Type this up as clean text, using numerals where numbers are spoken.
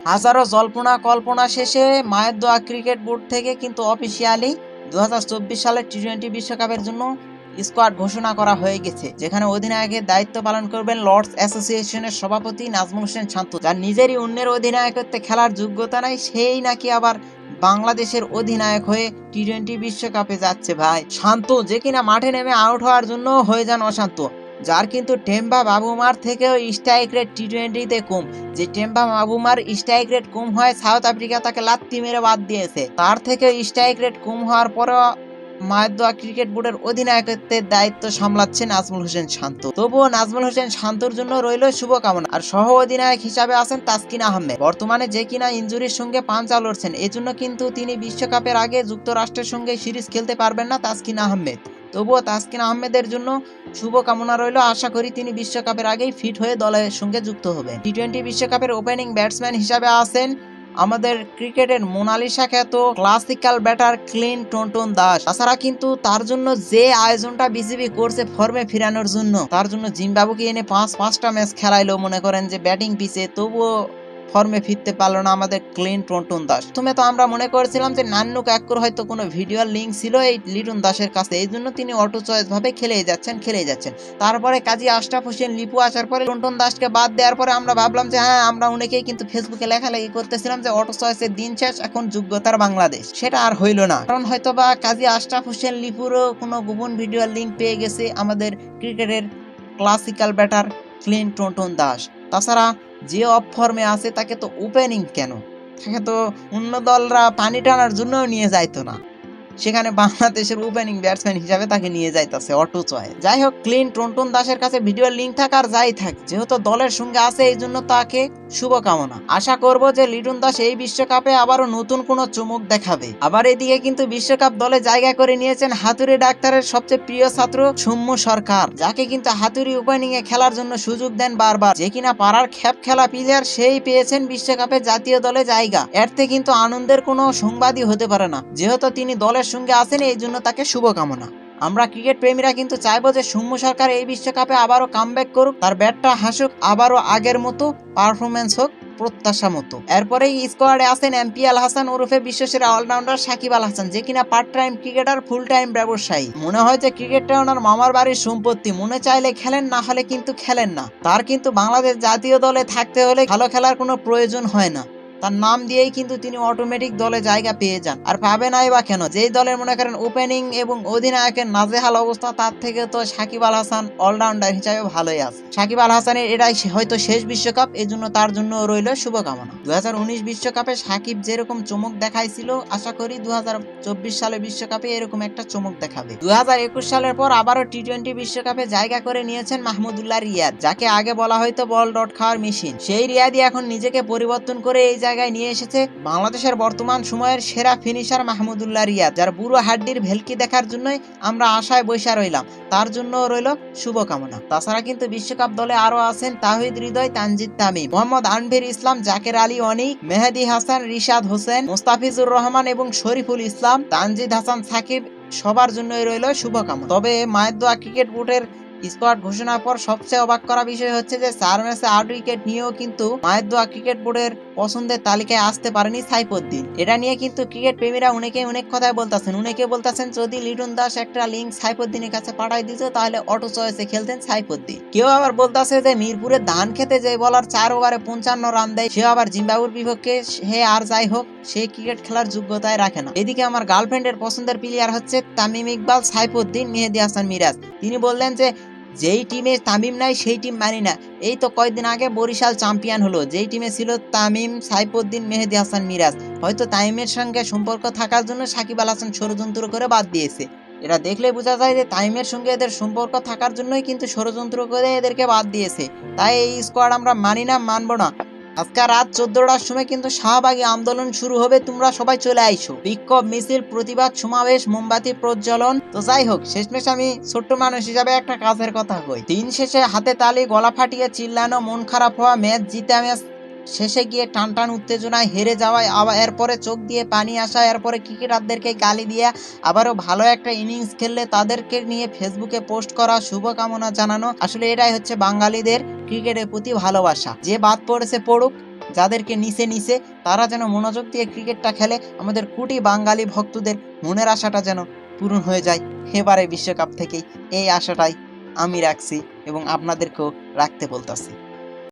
হাজারো জল্পনা কল্পনা শেষে মায়ের দোয়া ক্রিকেট বোর্ড থেকে কিন্তু অফিসিয়ালি 2024 সালের টি-20 বিশ্বকাপের জন্য স্কোয়াড ঘোষণা করা হয়ে গেছে, যেখানে অধিনায়কের দায়িত্ব পালন করবেন লর্ডস অ্যাসোসিয়েশনের সভাপতি নাজমুল হোসেন শান্ত, যার নিজেরই অন্যের অধিনায়কত্বে খেলার যোগ্যতা নাই, সেই নাকি আবার বাংলাদেশের অধিনায়ক হয়ে টি-20 বিশ্বকাপে যাচ্ছে। ভাই শান্ত যে কিনা মাঠে নেমে আউট হওয়ার জন্য হয়ে যান অশান্ত, যার কিন্তু টেম্বা বাবুমার থেকেও স্ট্রাইক রেট টি-20তে কম। যে টেম্বা বাবুমার স্ট্রাইক রেট কম হয়, সাউথ আফ্রিকা তাকে লাত্তি মেরে বাদ দিয়েছে, তার থেকে স্ট্রাইক রেট কম হওয়ার পরেও মায়ের দোয়া ক্রিকেট বোর্ডের অধিনায়কত্বের দায়িত্ব সামলাচ্ছে নাজমুল হোসেন শান্ত। তবুও নাজমুল হোসেন শান্তর জন্য রইল শুভকামনা। আর সহ অধিনায়ক হিসাবে আছেন তাসকিন আহমেদ, বর্তমানে যে কিনা ইনজুরির সঙ্গে পাঞ্জা লড়ছেন, এজন্য কিন্তু তিনি বিশ্বকাপের আগে যুক্তরাষ্ট্রের সঙ্গে সিরিজ খেলতে পারবেন না তাসকিন আহমেদ। তবুও তাসকিন আহমেদের জন্য শুভকামনা রইল, আশা করি তিনি বিশ্বকাপের আগেই ফিট হয়ে দলের সঙ্গে যুক্ত হবেন। টি-20 বিশ্বকাপের ওপেনিং ব্যাটসম্যান হিসাবে আছেন আমাদের ক্রিকেটের মোনালিসা খ্যাত ক্লাসিক্যাল ব্যাটার ক্লিন্টন দাস। তাছাড়া কিন্তু তার জন্য যে আয়োজনটা বিসিবি করছে ফর্মে ফিরানোর জন্য, তার জন্য জিম্বাবুকে এনে পাঁচটা ম্যাচ খেলাইলো, মনে করেন যে ব্যাটিং পিচে, তবুও ফর্মে ফিরতে পারলো না আমাদের ক্লিন্টন দাস। প্রথমে তো আমরা মনে করেছিলাম যে নান্নু কাক্কুর হয়তো কোনো ভিডিওর লিঙ্ক ছিল এই লিটন দাসের কাছে, এই জন্য তিনি অটো চয়েস ভাবে খেলেই যাচ্ছেন। তারপরে কাজী আশরাফ হোসেন লিপু আসার পরে টন্টন দাসকে বাদ দেওয়ার পরে আমরা ভাবলাম যে হ্যাঁ, আমরা অনেকেই কিন্তু ফেসবুকে লেখালেখি করতেছিলাম যে অটো চয়েসের দিন শেষ, এখন যোগ্যতার বাংলাদেশ। সেটা আর হইল না, কারণ হয়তো বা কাজী আশরাফ হোসেন লিপুরও কোনো গোপন ভিডিওর লিঙ্ক পেয়ে গেছে আমাদের ক্রিকেটের ক্লাসিক্যাল ব্যাটার ক্লিন্টন দাস। তাছাড়া যে অফ ফর্মে আছে তাকে তো ওপেনিং কেন, তাকে তো অন্য দলরা পানি টানার জন্য নিয়ে যাইতো না, সেখানে বাংলাদেশের ওপেনিং ব্যাটসম্যান হিসাবে তাকে নিয়ে যাইতেছে অটো চয়েস। যাই হোক, ক্লিন্টন দাসের কাছে ভিডিওর লিঙ্ক থাক আর যাই থাক, যেহেতু দলের সঙ্গে আছে এই জন্য তাকে শুভকামনা। আশা করব যে লিটন দাস এই বিশ্বকাপে আবারও নতুন কোনো চমক দেখাবে। আবার এদিকে কিন্তু বিশ্বকাপ দলে জায়গা করে নিয়েছেন হাতুড়ি ডাক্তারের সবচেয়ে প্রিয় ছাত্র সৌম্য সরকার, যাকে কিন্তু হাতুড়ি ওপেনিং এ খেলার জন্য সুযোগ দেন বারবার। যে কিনা পাড়ার খ্যাপ খেলা প্লেয়ার, সেই পেয়েছেন বিশ্বকাপে জাতীয় দলে জায়গা। এরতে কিন্তু আনন্দের কোনো সংবাদই হতে পারে না, যেহেতু তিনি দলের সঙ্গে আছেন, এই জন্য তাকে শুভকামনা। আমরা ক্রিকেট প্রেমীরা কিন্তু চাইবো যে সৌম্য সরকার এই বিশ্বকাপে আবারও কামব্যাক করুক, তার ব্যাটটা হাসুক, আবারও আগের মতো পারফরমেন্স হোক প্রত্যাশা মতো। এরপরেই স্কোয়াডে আছেন এমপি আল হাসান ওরফে বিশ্বসেরা অলরাউন্ডার সাকিব আল হাসান, যে কিনা part time cricketer, full time ব্যবসায়ী। মনে হয় যে ক্রিকেটটা ওনার মামার বাড়ির সম্পত্তি, মনে চাইলে খেলেন, না হলে কিন্তু খেলেন না। তার কিন্তু বাংলাদেশ জাতীয় দলে থাকতে হলে ভালো খেলার কোনো প্রয়োজন হয় না, তার নাম দিয়েই কিন্তু তিনি অটোমেটিক দলে জায়গা পেয়ে যান। আর পাবে নাই বা কেন, যেই দলের মনে করেন ওপেনিং এবং অধিনায়কের নাজেহাল অবস্থা, তার থেকে তো সাকিব আল হাসান অলরাউন্ডার হিসেবে ভালোই আছে। সাকিব আল হাসানের এটাই হয়তো শেষ বিশ্বকাপ, এই জন্য তার জন্য রইল শুভকামনা। 2019 বিশ্বকাপে সাকিব যেরকম চমক দেখাইছিল, আশা করি 2024 সালের বিশ্বকাপে এরকম একটা চমক দেখাবে। 2021 সালের পর আবারও টি-20 বিশ্বকাপে জায়গা করে নিয়েছেন মাহমুদুল্লাহ রিয়াদ, যাকে আগে বলা হয়তো বল ডট খাওয়ার মেশিন। সেই রিয়াদই এখন নিজেকে পরিবর্তন করে এই জায়গায় নিয়ে এসেছে বাংলাদেশের বর্তমান সময়ের সেরা ফিনিশার মাহমুদুল্লাহ রিয়াদ, যার বুড়ো হাড্ডির ভেলকি দেখার জন্যই আমরা আশায় বৈশা রইলাম, তার জন্য রইল শুভকামনা। তাছাড়া কিন্তু বিশ্বকাপ দলে আরো আছেন তাহিদ হৃদয়, তানজিদ তামিম, মোহাম্মদ আনভীর ইসলাম, জাকের আলী অনিক, মেহেদী হাসান, রিশাদ হোসেন, মোস্তাফিজুর রহমান এবং শরীফুল ইসলাম, তানজিদ হাসান সাকিব, সবার জন্যই রইল শুভকামনা। তবে মায়ের দোয়া ক্রিকেট বোর্ডের স্কোয়াড ঘোষণার পর সবচেয়ে অবাক করা বিষয় হচ্ছে যে 4 ম্যাচে 8 উইকেট নিয়েও কিন্তু মায়ের দোয়া ক্রিকেট বোর্ডের পছন্দের তালিকায় আসতে পারেনি সাইফুদ্দিন। এটা নিয়ে কিন্তু ক্রিকেট প্রেমীরা অনেকেই অনেক কথাই বলতেছেন। অনেকে বলতেছেন যদি লিটন দাস একটা লিঙ্ক সাইফুদ্দিনের কাছে পাঠাই দিত তাহলে অটো চয়েসে খেলতেন সাইফুদ্দিন। কেউ আবার বলতেছে যে মিরপুরে ধান খেতে যে বলার 4 ওভারে 55 রান দেয়, সে আবার জিম্বাবুর বিপক্ষে সে আর যাই হোক সেই ক্রিকেট খেলার যোগ্যতায় রাখে না। এদিকে আমার গার্লফ্রেন্ডের পছন্দের প্লেয়ার হচ্ছে তামিম ইকবাল, সাইফুদ্দিন, মেহেদী হাসান মিরাজ। তিনি বললেন যে যেই টিমে তামিম নাই সেই টিম মানি না। এই তো কয়েকদিন আগে বরিশাল চ্যাম্পিয়ন হলো, যেই টিমে ছিল তামিম, সাইফুদ্দিন, মেহেদী হাসান মিরাজ। হয়তো তামিমের সঙ্গে সম্পর্ক থাকার জন্য সাকিব আল হাসান ষড়যন্ত্র করে বাদ দিয়েছে। এটা দেখলে বোঝা যায় যে তামিমের সঙ্গে এদের সম্পর্ক থাকার জন্যই কিন্তু ষড়যন্ত্র করে এদেরকে বাদ দিয়েছে। তাই এই স্কোয়াড আমরা মানি না, মানবো না। আজকে রাত 14টার সময় কিন্তু শাহবাগী আন্দোলন শুরু হবে, তোমরা সবাই চলে আইসো। বিক্ষোভ মিছিল, প্রতিবাদ সমাবেশ, মোমবাতি প্রজ্বলন। তো যাই হোক, শেষমেশ আমি ছোট্ট মানুষ হিসাবে একটা কাজের কথা কই। দিন শেষে হাতে তালি, গলা ফাটিয়ে চিল্লানো, মন খারাপ হওয়া, ম্যাচ জিতে ম্যাচ শেষে গিয়ে টান উত্তেজনায় হেরে যাওয়ায়, আবার এরপরে চোখ দিয়ে পানি আসা, এরপরে ক্রিকেটারদেরকে গালি দিয়া আবারও ভালো একটা ইনিংস খেললে তাদেরকে নিয়ে ফেসবুকে পোস্ট করা, শুভকামনা জানানো। আসলে এটাই হচ্ছে বাঙালিদের ক্রিকেটের প্রতি ভালোবাসা। যে বাদ পড়েছে পড়ুক, যাদেরকে নিচে তারা যেন মনোযোগ দিয়ে ক্রিকেটটা খেলে, আমাদের কোটি বাঙালি ভক্তদের মনের আশাটা যেন পূরণ হয়ে যায় এবারে বিশ্বকাপ থেকেই। এই আশাটাই আমি রাখছি এবং আপনাদেরকেও রাখতে বলতেছি।